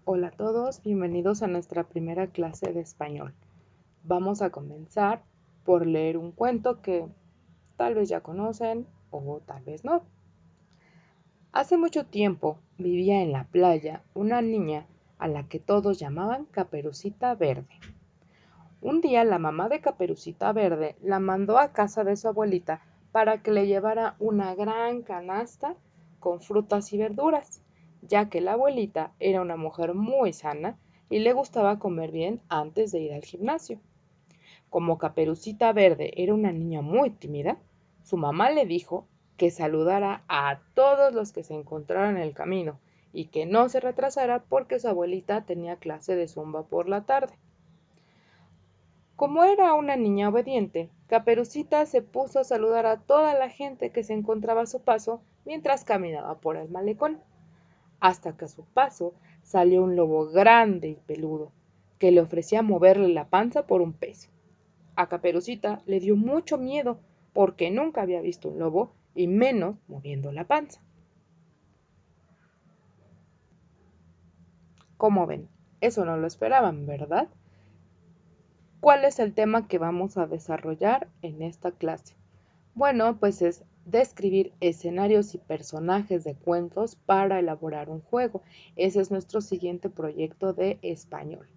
Hola a todos, bienvenidos a nuestra primera clase de español. Vamos a comenzar por leer un cuento que tal vez ya conocen o tal vez no. Hace mucho tiempo vivía en la playa una niña a la que todos llamaban Caperucita Verde. Un día la mamá de Caperucita Verde la mandó a casa de su abuelita para que le llevara una gran canasta con frutas y verduras, ya que la abuelita era una mujer muy sana y le gustaba comer bien antes de ir al gimnasio. Como Caperucita Verde era una niña muy tímida, su mamá le dijo que saludara a todos los que se encontraran en el camino y que no se retrasara porque su abuelita tenía clase de zumba por la tarde. Como era una niña obediente, Caperucita se puso a saludar a toda la gente que se encontraba a su paso mientras caminaba por el malecón, hasta que a su paso salió un lobo grande y peludo, que le ofrecía moverle la panza por un peso. A Caperucita le dio mucho miedo, porque nunca había visto un lobo, y menos moviendo la panza. Como ven, eso no lo esperaban, ¿verdad? ¿Cuál es el tema que vamos a desarrollar en esta clase? Bueno, pues es describir escenarios y personajes de cuentos para elaborar un juego. Ese es nuestro siguiente proyecto de español.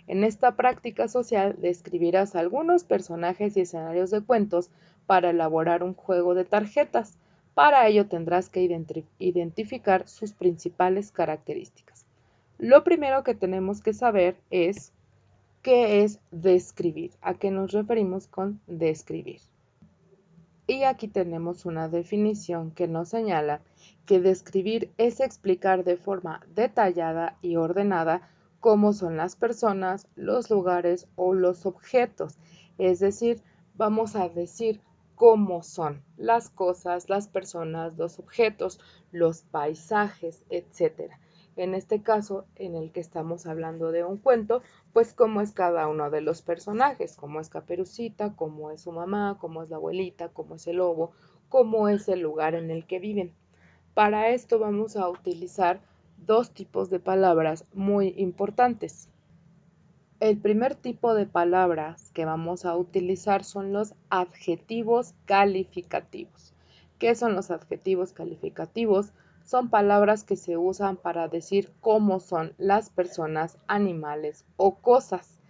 En esta práctica social describirás algunos personajes y escenarios de cuentos para elaborar un juego de tarjetas. Para ello tendrás que identificar sus principales características. Lo primero que tenemos que saber es qué es describir, a qué nos referimos con describir. Y aquí tenemos una definición que nos señala que describir es explicar de forma detallada y ordenada cómo son las personas, los lugares o los objetos. Es decir, vamos a decir cómo son las cosas, las personas, los objetos, los paisajes, etc. En este caso, en el que estamos hablando de un cuento, pues cómo es cada uno de los personajes, cómo es Caperucita, cómo es su mamá, cómo es la abuelita, cómo es el lobo, cómo es el lugar en el que viven. Para esto vamos a utilizar dos tipos de palabras muy importantes. El primer tipo de palabras que vamos a utilizar son los adjetivos calificativos. ¿Qué son los adjetivos calificativos? Son palabras que se usan para decir cómo son las personas, animales o cosas.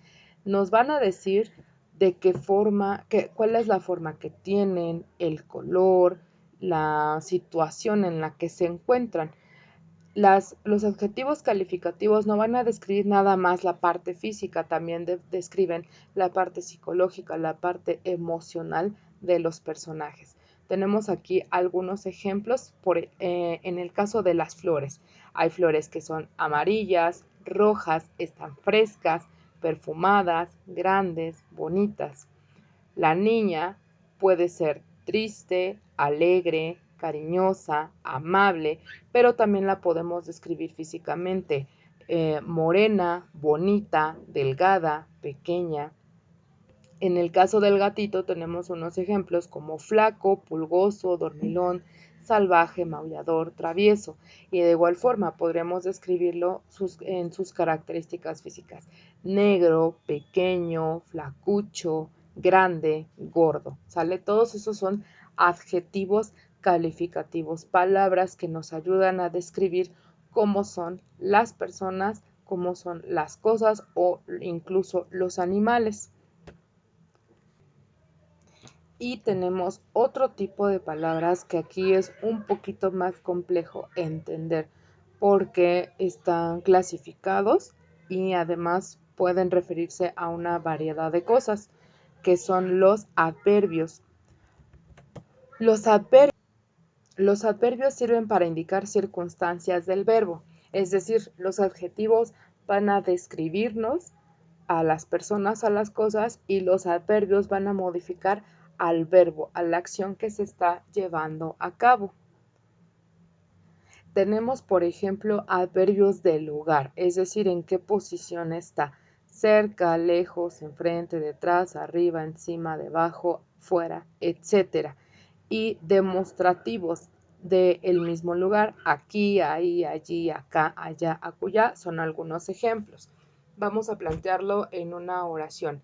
Nos van a decir de qué forma, cuál es la forma que tienen, el color, la situación en la que se encuentran. Los adjetivos calificativos no van a describir nada más la parte física, también describen la parte psicológica, la parte emocional de los personajes. Tenemos aquí algunos ejemplos en el caso de las flores. Hay flores que son amarillas, rojas, están frescas, perfumadas, grandes, bonitas. La niña puede ser triste, alegre, cariñosa, amable, pero también la podemos describir físicamente, morena, bonita, delgada, pequeña. En el caso del gatito tenemos unos ejemplos como flaco, pulgoso, dormilón, salvaje, maullador, travieso. Y de igual forma podremos describirlo en sus características físicas. Negro, pequeño, flacucho, grande, gordo. ¿Sale? Todos esos son adjetivos calificativos, palabras que nos ayudan a describir cómo son las personas, cómo son las cosas o incluso los animales. Y tenemos otro tipo de palabras que aquí es un poquito más complejo entender porque están clasificados y además pueden referirse a una variedad de cosas que son los adverbios. Los adverbios sirven para indicar circunstancias del verbo, es decir, los adjetivos van a describirnos a las personas, a las cosas, y los adverbios van a modificar al verbo, a la acción que se está llevando a cabo. Tenemos, por ejemplo, adverbios de lugar, es decir, en qué posición está, cerca, lejos, enfrente, detrás, arriba, encima, debajo, fuera, etc. Y demostrativos del mismo lugar. Aquí, ahí, allí, acá, allá, acullá son algunos ejemplos. Vamos a plantearlo en una oración.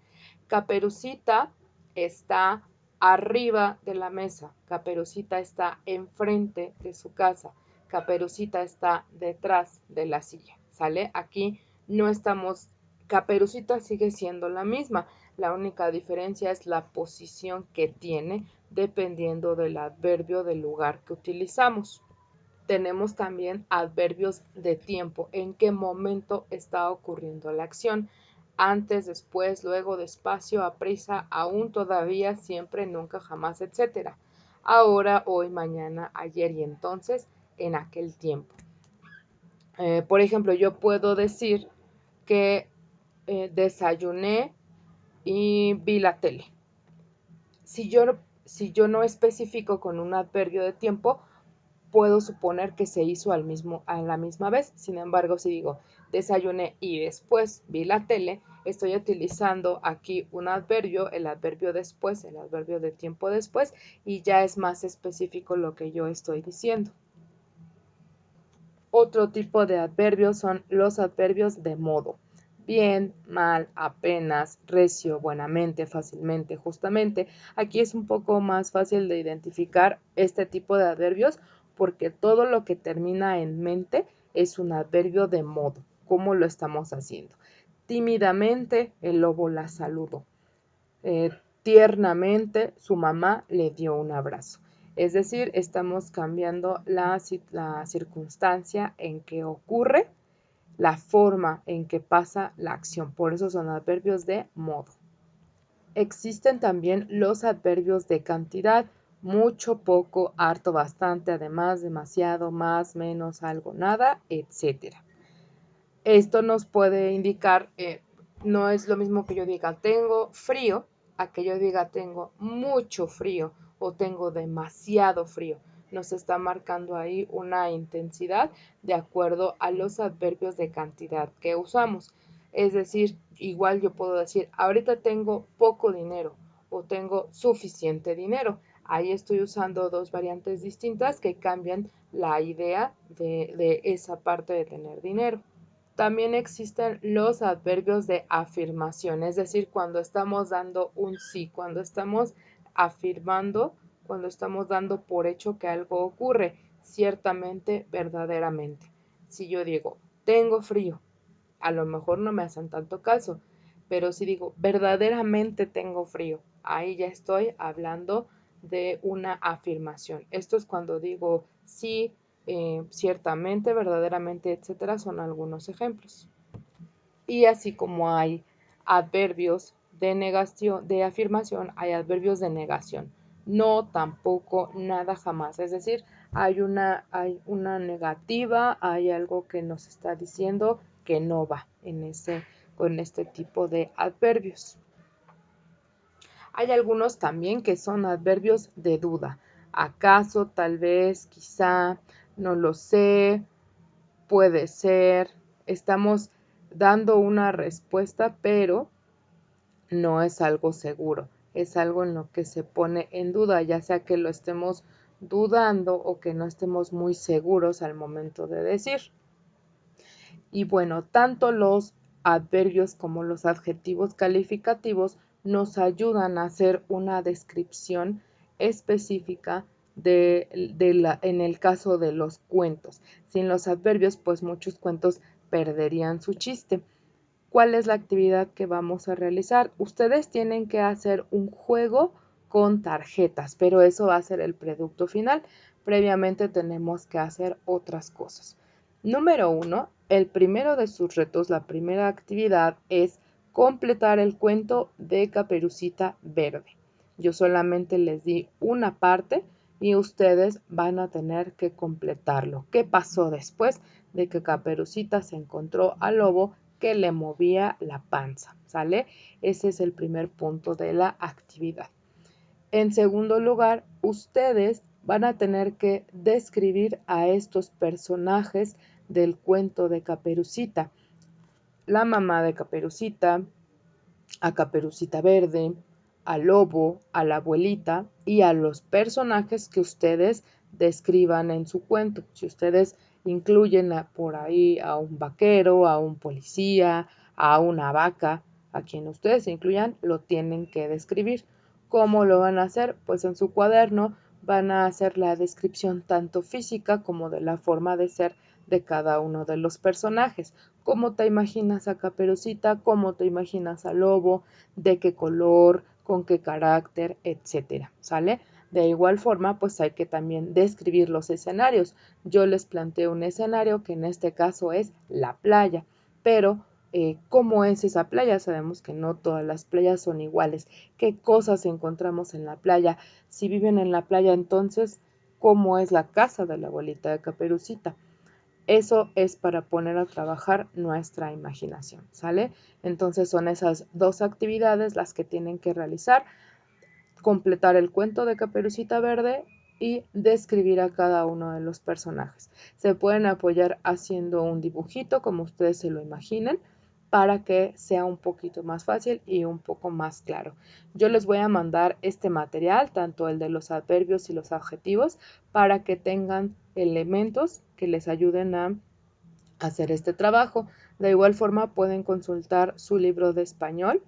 Caperucita está arriba de la mesa. Caperucita está enfrente de su casa. Caperucita está detrás de la silla. ¿Sale? Aquí no estamos... Caperucita sigue siendo la misma. La única diferencia es la posición que tiene dependiendo del adverbio del lugar que utilizamos. Tenemos también adverbios de tiempo, en qué momento está ocurriendo la acción. Antes, después, luego, despacio, aprisa, aún, todavía, siempre, nunca, jamás, etc. Ahora, hoy, mañana, ayer y entonces, en aquel tiempo. Por ejemplo, yo puedo decir que desayuné y vi la tele. Si yo no especifico con un adverbio de tiempo, puedo suponer que se hizo a la misma vez. Sin embargo, si digo desayuné y después vi la tele, estoy utilizando aquí un adverbio, el adverbio después, el adverbio de tiempo después, y ya es más específico lo que yo estoy diciendo. Otro tipo de adverbios son los adverbios de modo. Bien, mal, apenas, recio, buenamente, fácilmente, justamente. Aquí es un poco más fácil de identificar este tipo de adverbios porque todo lo que termina en mente es un adverbio de modo. ¿Cómo lo estamos haciendo? Tímidamente, el lobo la saludó. Tiernamente, su mamá le dio un abrazo. Es decir, estamos cambiando la circunstancia en que ocurre, la forma en que pasa la acción. Por eso son adverbios de modo. Existen también los adverbios de cantidad, mucho, poco, harto, bastante, además, demasiado, más, menos, algo, nada, etc. Esto nos puede indicar, no es lo mismo que yo diga tengo frío, a que yo diga tengo mucho frío o tengo demasiado frío. Nos está marcando ahí una intensidad de acuerdo a los adverbios de cantidad que usamos. Es decir, igual yo puedo decir, ahorita tengo poco dinero o tengo suficiente dinero. Ahí estoy usando dos variantes distintas que cambian la idea de esa parte de tener dinero. También existen los adverbios de afirmación, es decir, cuando estamos dando un sí, cuando estamos afirmando, cuando estamos dando por hecho que algo ocurre, ciertamente, verdaderamente. Si yo digo, tengo frío, a lo mejor no me hacen tanto caso, pero si digo, verdaderamente tengo frío, ahí ya estoy hablando de una afirmación. Esto es cuando digo sí, ciertamente, verdaderamente, etcétera, son algunos ejemplos. Y así como hay adverbios de negación, de afirmación, hay adverbios de negación. No, tampoco, nada, jamás. Es decir, hay una negativa, hay algo que nos está diciendo que no va con este tipo de adverbios. Hay algunos también que son adverbios de duda. ¿Acaso, tal vez, quizá, no lo sé, puede ser? Estamos dando una respuesta, pero no es algo seguro. Es algo en lo que se pone en duda, ya sea que lo estemos dudando o que no estemos muy seguros al momento de decir. Y bueno, tanto los adverbios como los adjetivos calificativos nos ayudan a hacer una descripción específica en el caso de los cuentos. Sin los adverbios, pues muchos cuentos perderían su chiste. ¿Cuál es la actividad que vamos a realizar? Ustedes tienen que hacer un juego con tarjetas, pero eso va a ser el producto final. Previamente tenemos que hacer otras cosas. Número 1, el primero de sus retos, la primera actividad es completar el cuento de Caperucita Verde. Yo solamente les di una parte y ustedes van a tener que completarlo. ¿Qué pasó después de que Caperucita se encontró al lobo que le movía la panza? ¿Sale? Ese es el primer punto de la actividad. En segundo lugar, ustedes van a tener que describir a estos personajes del cuento de Caperucita. La mamá de Caperucita, a Caperucita Verde, al lobo, a la abuelita y a los personajes que ustedes describan en su cuento. Si ustedes incluyen por ahí a un vaquero, a un policía, a una vaca, a quien ustedes incluyan, lo tienen que describir. ¿Cómo lo van a hacer? Pues en su cuaderno van a hacer la descripción tanto física como de la forma de ser de cada uno de los personajes. ¿Cómo te imaginas a Caperucita? ¿Cómo te imaginas a Lobo? ¿De qué color? ¿Con qué carácter? Etcétera. ¿Sale? De igual forma, pues hay que también describir los escenarios. Yo les planteo un escenario que en este caso es la playa, pero ¿cómo es esa playa? Sabemos que no todas las playas son iguales. ¿Qué cosas encontramos en la playa? Si viven en la playa, entonces, ¿cómo es la casa de la abuelita de Caperucita? Eso es para poner a trabajar nuestra imaginación, ¿sale? Entonces son esas dos actividades las que tienen que realizar: completar el cuento de Caperucita Verde y describir a cada uno de los personajes. Se pueden apoyar haciendo un dibujito como ustedes se lo imaginen para que sea un poquito más fácil y un poco más claro. Yo les voy a mandar este material, tanto el de los adverbios y los adjetivos, para que tengan elementos que les ayuden a hacer este trabajo. De igual forma pueden consultar su libro de español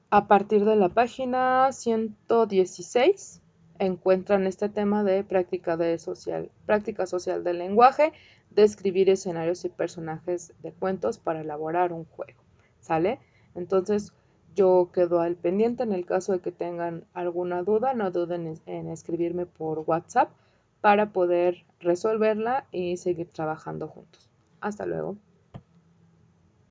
a partir de la página 116. Encuentran este tema de práctica social del lenguaje, describir escenarios y personajes de cuentos para elaborar un juego. ¿Sale? Entonces yo quedo al pendiente. En el caso de que tengan alguna duda, no duden en escribirme por WhatsApp para poder resolverla y seguir trabajando juntos. Hasta luego.